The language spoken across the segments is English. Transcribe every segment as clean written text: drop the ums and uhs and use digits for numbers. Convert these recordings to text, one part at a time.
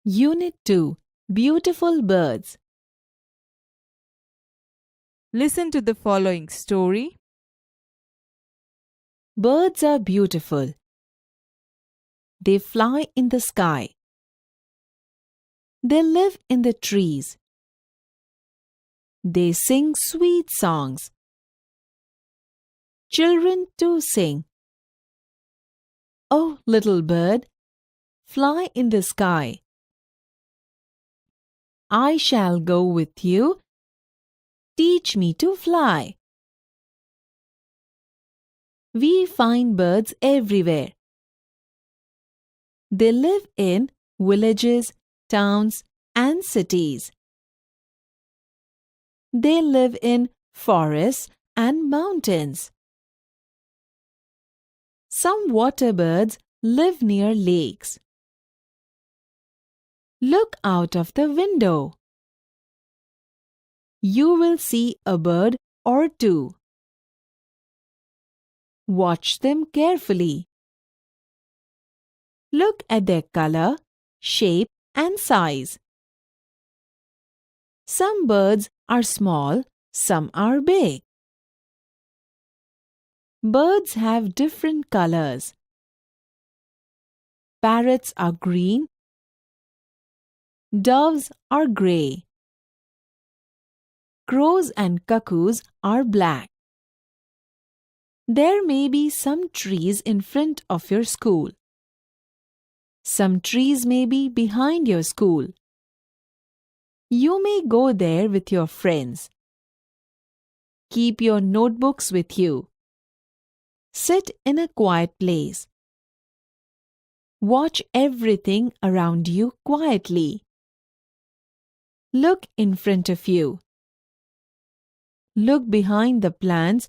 Unit 2. Beautiful Birds. Listen to the following story. Birds are beautiful. They fly in the sky. They live in the trees. They sing sweet songs. Children too sing. Oh, little bird, fly in the sky. I shall go with you. Teach me to fly. We find birds everywhere. They live in villages, towns, and cities. They live in forests and mountains. Some water birds live near lakes. Look out of the window. You will see a bird or two. Watch them carefully. Look at their color, shape, and size. Some birds are small, some are big. Birds have different colors. Parrots are green. Doves are gray. Crows and cuckoos are black. There may be some trees in front of your school. Some trees may be behind your school. You may go there with your friends. Keep your notebooks with you. Sit in a quiet place. Watch everything around you quietly. Look in front of you. Look behind the plants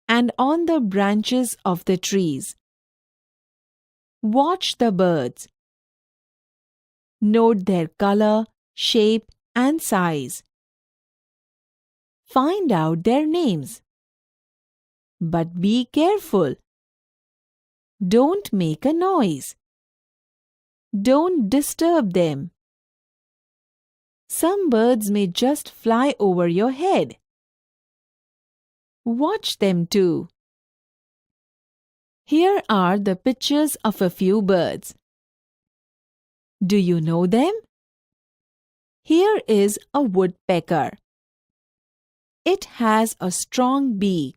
and on the branches of the trees. Watch the birds. Note their color, shape, and size. Find out their names. But be careful. Don't make a noise. Don't disturb them. Some birds may just fly over your head. Watch them too. Here are the pictures of a few birds. Do you know them? Here is a woodpecker. It has a strong beak.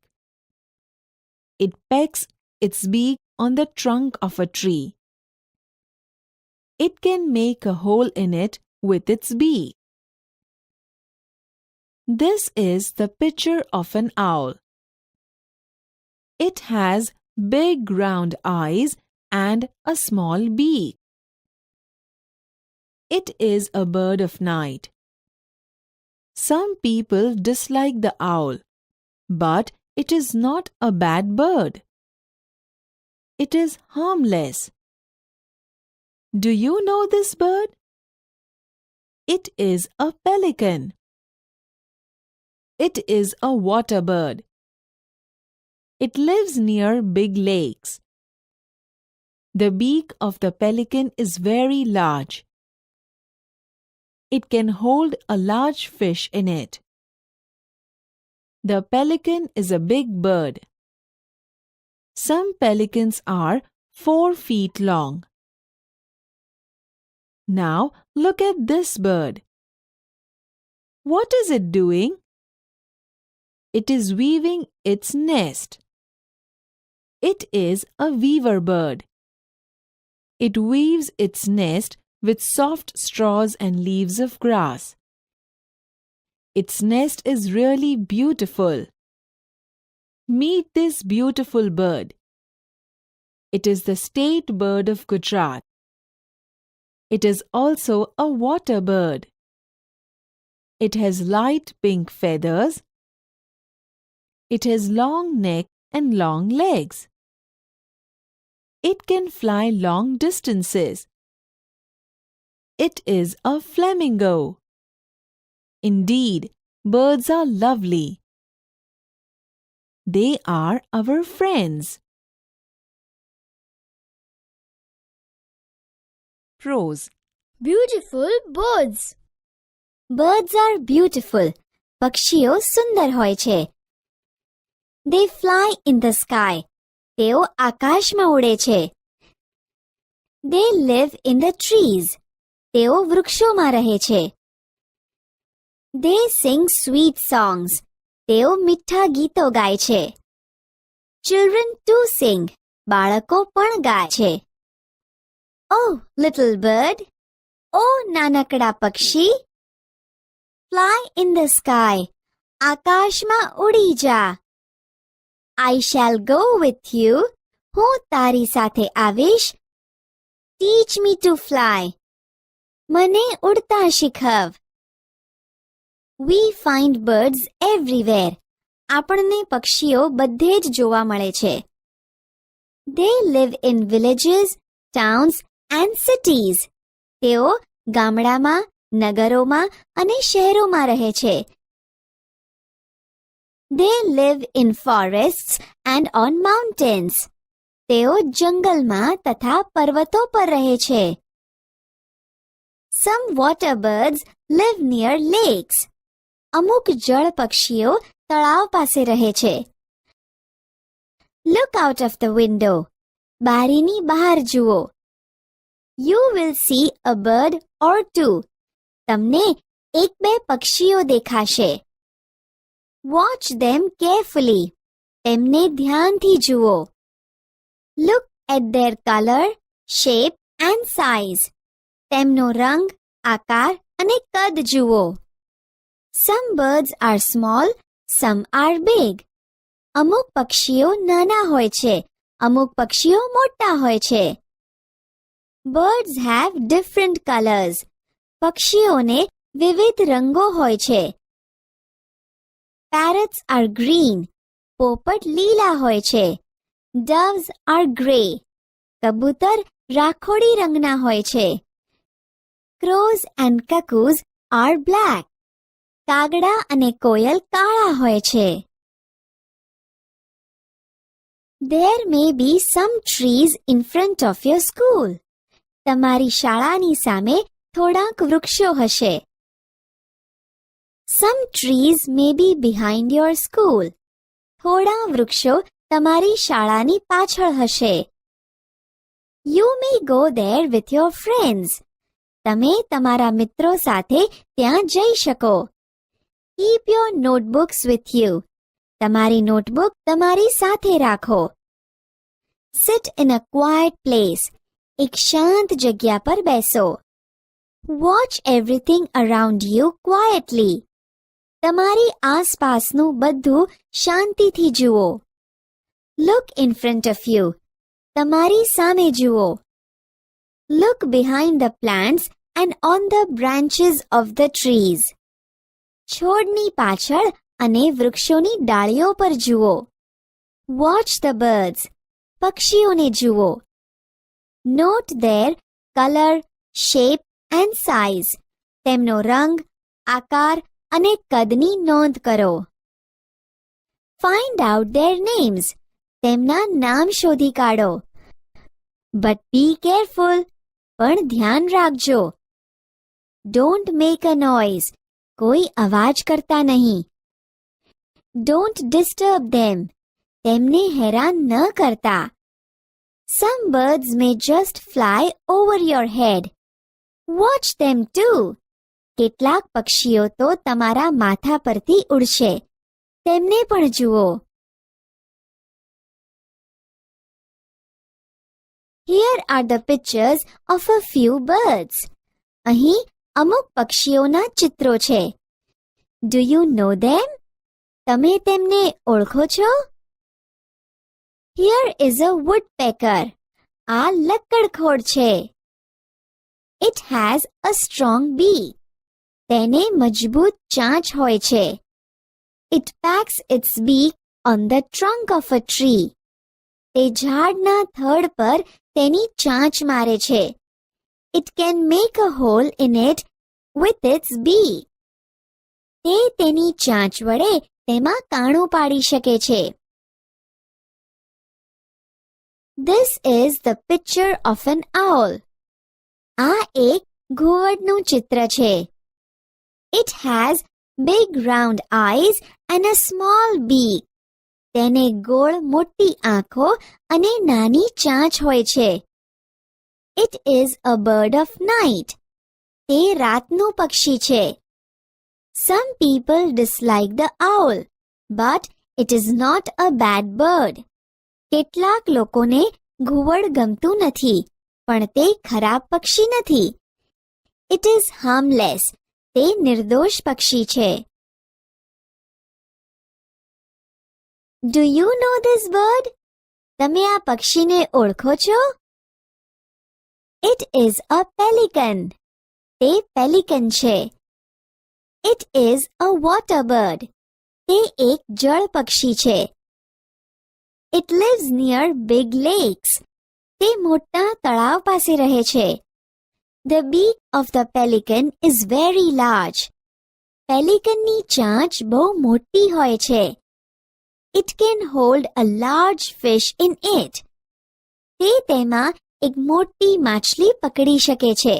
It pecks its beak on the trunk of a tree. It can make a hole in it with its beak. This is the picture of an owl. It has big round eyes and a small beak. It is a bird of night. Some people dislike the owl, but it is not a bad bird. It is harmless. Do you know this bird? It is a pelican. It is a water bird. It lives near big lakes. The beak of the pelican is very large. It can hold a large fish in it. The pelican is a big bird. Some pelicans are 4 feet long. Now look at this bird. What is it doing? It is weaving its nest. It is a weaver bird. It weaves its nest with soft straws and leaves of grass. Its nest is really beautiful. Meet this beautiful bird. It is the state bird of Gujarat. It is also a water bird. It has light pink feathers. It has long neck and long legs. It can fly long distances. It is a flamingo. Indeed, birds are lovely. They are our friends. Prose. Beautiful birds. Birds are beautiful. પક્ષીઓ સુંદર હોય છે. They fly in the sky. તેઓ આકાશમાં ઉડે છે. They live in the trees. તેઓ વૃક્ષોમાં રહે છે. They sing sweet songs. તેઓ મીઠા ગીતો ગાય છે. Children too sing. બાળકો પણ ગાય છે. Oh, little bird. Oh, નાનકડા પક્ષી. Fly in the sky. આકાશમાં ઉડી જા. I shall go with you. હું તારી સાથે આવીશ. Teach me to fly. મને ઉડતા શીખવ. We find birds everywhere. આપણને પક્ષીઓ બધે જ જોવા મળે છે. They live in villages, towns and cities. તેઓ ગામડામાં, નગરોમાં અને શહેરોમાં રહે છે. They live in forests and on mountains. તેઓ જંગલમાં તથા પર્વતો પર રહે છે. Some water birds live near lakes. અમુક જળ પક્ષીઓ તળાવ પાસે રહે છે. Look out of the window. બારીની બહાર જુઓ. You will see a bird or two. તમને એક બે પક્ષીઓ દેખાશે. Watch them carefully. તેમને ધ્યાનથી જુઓ. Look at their color, shape and size. તેમનો રંગ, આકાર અને કદ જુઓ. Some birds are small, some are big. અમુક પક્ષીઓ નાના હોય છે, અમુક પક્ષીઓ મોટા હોય છે. Birds have different colors. પક્ષીઓને વિવિધ રંગો હોય છે. Parrots are green. પોપટ લીલા હોય છે. Doves are grey. કબૂતર રાખોડી રંગના હોય છે. Crows and cuckoos are black. કાગડા અને કોયલ કાળા હોય છે. There may be some trees in front of your school. તમારી શાળાની સામે થોડાક વૃક્ષો હશે. Some trees may be behind your school. થોડા વૃક્ષો તમારી શાળાની પાછળ હશે. You may go there with your friends. તમે તમારા મિત્રો સાથે ત્યાં જઈ શકો. Keep your notebooks with you. તમારી નોટબુક તમારી સાથે રાખો. Sit in a quiet place. એક શાંત જગ્યા પર બેસો. Watch everything around you quietly. તમારી આસપાસનું બધું શાંતિથી જુઓ. Look in front of you. તમારી સામે જુઓ. Look behind the plants and on the branches of the trees. છોડની પાછળ અને વૃક્ષોની ડાળીઓ પર જુઓ. Watch the birds. પક્ષીઓને જુઓ. Note their color, shape and size. તેમનો રંગ, આકાર અને કદની નોંધ કરો. Find out their names. તેમના નામ શોધી કાઢો. But be careful. પણ ધ્યાન રાખજો. Don't make a noise. કોઈ અવાજ કરતા નહીં. Don't disturb them. તેમને હેરાન ન કરતા. Some birds may just fly over your head. Watch them too. કેટલાક પક્ષીઓ તો તમારા માથા પરથી ઉડશે. તેમને પણ જુઓ. Here are the pictures of a few birds. અહીં અમુક પક્ષીઓના ચિત્રો છે. Do you know them? તમે તેમને ઓળખો છો? Here is a woodpecker. આ લક્કડખોડ છે. It has a strong beak. તેને મજબૂત ચાંચ હોય છે. It packs its beak on the trunk of a tree. તે ઝાડના થડ પર તેની ચાંચ મારે છે. It can make a hole in it with its beak. તે તેની ચાંચ વડે તેમાં કાણું પાડી શકે છે. This is the picture of an owl. આ એક ઘુવડનું ચિત્ર છે. It has big round eyes and a small beak. તેને ગોળ મોટી આંખો અને નાની ચાંચ હોય છે. It is a bird of night. તે રાતનું પક્ષી છે. Some people dislike the owl, but it is not a bad bird. કેટલાક લોકોને ઘુવડ ગમતું નથી, પણ તે ખરાબ પક્ષી નથી. It is harmless. તે નિર્દોષ પક્ષી છે. Do you know this bird? તમે આ પક્ષીને ઓળખો છો? It is a pelican. તે પેલિકન છે. It is a water bird. તે એક જળ પક્ષી છે. It lives near big lakes. તે મોટા તળાવ પાસે રહે છે. The beak of the pelican is very large. પેલિકનની ચાંચ બહુ મોટી હોય છે. It can hold a large fish in it. તે તેમાં એક મોટી માછલી પકડી શકે છે.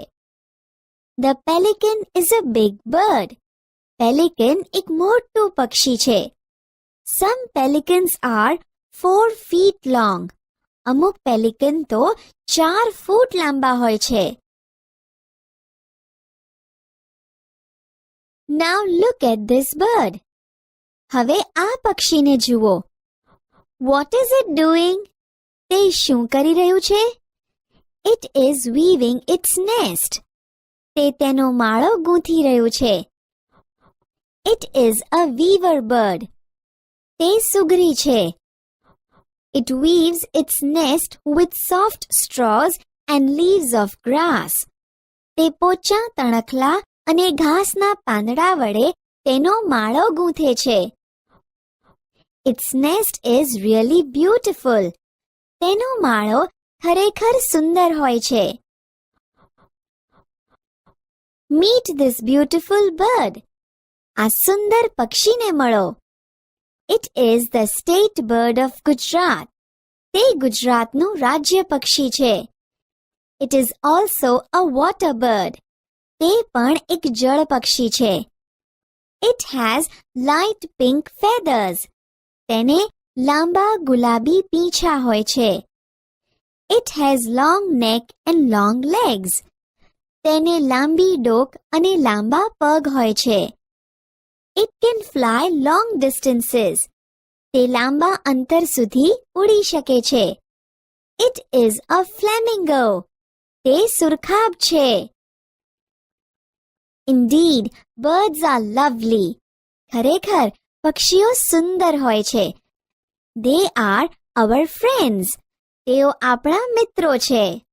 The pelican is a big bird. Pelican એક મોટું પક્ષી છે. Some pelicans are 4 feet long. અમુક પેલિકન તો 4 ફૂટ લાંબા હોય છે. Now look at this bird. હવે આ પક્ષીને જુઓ. What is it doing? તે શું કરી રહ્યું છે? It is weaving its nest. તે તેનો માળો ગૂંથી રહ્યું છે. It is a weaver bird. તે સુગરી છે. It weaves its nest with soft straws and leaves of grass. તે પોચા તણખલા અને ઘાસના પાંદડા વડે તેનો માળો ગૂંથે છે. Its nest is really beautiful. તેનો માળો ખરેખર સુંદર હોય છે. Meet this beautiful bird. આ સુંદર પક્ષીને મળો. It is the state bird of Gujarat. તે ગુજરાતનું રાજ્ય પક્ષી છે. It is also a water bird. તે પણ એક જળ પક્ષી છે. It has light pink feathers. તેને લાંબા ગુલાબી પીંછા હોય છે. It has long neck and long legs. તેને લાંબી ડોક અને લાંબા પગ હોય છે. It can fly long distances. તે લાંબા અંતર સુધી ઉડી શકે છે. It is a flamingo. તે સુરખાબ છે. Indeed, birds are lovely. ખરેખર પક્ષીઓ સુંદર હોય છે. They are our friends. તેઓ આપણા મિત્રો છે.